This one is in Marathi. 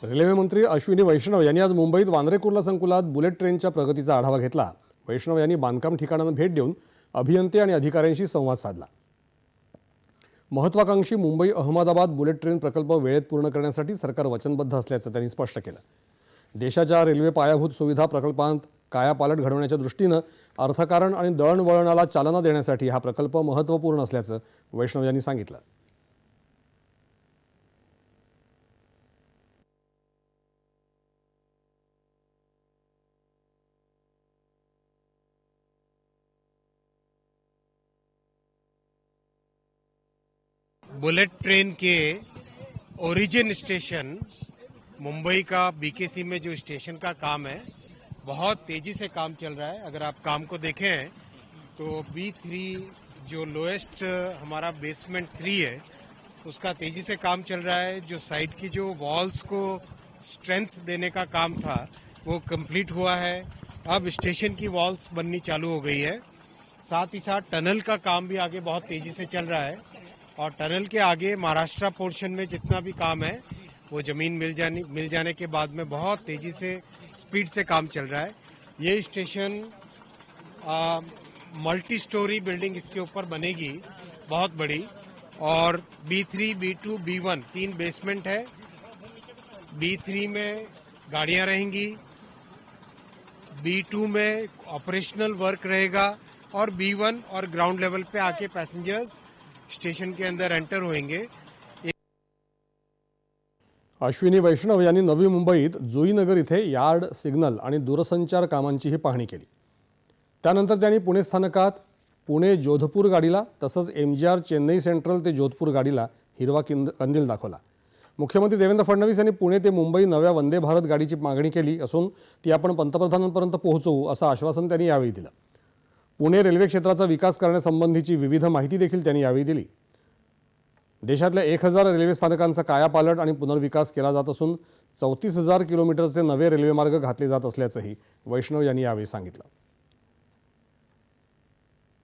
रेल्वे मंत्री अश्विनी वैष्णव यांनी आज मुंबईत वांद्रे कुर्ला संकुलात बुलेट ट्रेनच्या प्रगतीचा आढावा घेतला। वैष्णव यांनी बांधकाम ठिकाणांना भेट देऊन अभियंते आणि अधिकाऱ्यांशी संवाद साधला। महत्त्वाकांक्षी मुंबई अहमदाबाद बुलेट ट्रेन प्रकल्प वेळेत पूर्ण करण्यासाठी सरकार वचनबद्ध असल्याचं त्यांनी स्पष्ट केलं। देशाच्या रेल्वे पायाभूत सुविधा प्रकल्पांत कायापालट घडवण्याच्या दृष्टीनं अर्थकारण आणि दळणवळणाला चालना देण्यासाठी हा प्रकल्प महत्त्वपूर्ण असल्याचं वैष्णव यांनी सांगितलं। बुलेट ट्रेन के ओरिजिन स्टेशन मुंबई का बीकेसी में जो स्टेशन का काम है, बहुत तेजी से काम चल रहा है। अगर आप काम को देखें तो B3 जो लोएस्ट हमारा बेसमेंट 3 है, उसका तेजी से काम चल रहा है। जो साइड की जो वॉल्स को स्ट्रेंथ देने का काम था वो कंप्लीट हुआ है। अब स्टेशन की वॉल्स बननी चालू हो गई है। साथ ही साथ टनल का काम भी आगे बहुत तेजी से चल रहा है और टनल के आगे महाराष्ट्र पोर्शन में जितना भी काम है वो जमीन मिल जाने के बाद में बहुत तेजी से स्पीड से काम चल रहा है। ये स्टेशन मल्टी स्टोरी बिल्डिंग इसके ऊपर बनेगी बहुत बड़ी, और B3, B2, B1 3 बेसमेंट है। B3 में गाड़ियां रहेंगी, B2 में ऑपरेशनल वर्क रहेगा और B1 और ग्राउंड लेवल पे आके पैसेंजर्स स्टेशन के अंदर एंटर होंगे। अश्विनी वैष्णव यांनी नवी मुंबईत जुईनगर इथे यार्ड, सिग्नल आणि दूरसंचार कामांचीही पाहणी केली। त्यानंतर त्यांनी पुणे स्थानकात पुणे जोधपूर गाडीला तसंच MGR चेन्नई सेंट्रल ते जोधपूर गाडीला हिरवा कंदील दाखवला। मुख्यमंत्री देवेंद्र फडणवीस यांनी पुणे ते मुंबई नव्या वंदे भारत गाडीची मागणी केली असून ती आपण पंतप्रधानांपर्यंत पोहोचवू असं आश्वासन त्यांनी यावेळी दिलं। पुणे रेल्वे क्षेत्राचा विकास करण्यासंबंधीची विविध माहिती देखील त्यांनी यावेळी दिली। देशातल्या 1000 रेल्वे स्थानकांचा कायापालट आणि पुनर्विकास केला जात असून 34,000 किलोमीटरचे नवे रेल्वे मार्ग घातले जात असल्याचंही वैष्णव यांनी यावेळी सांगितलं।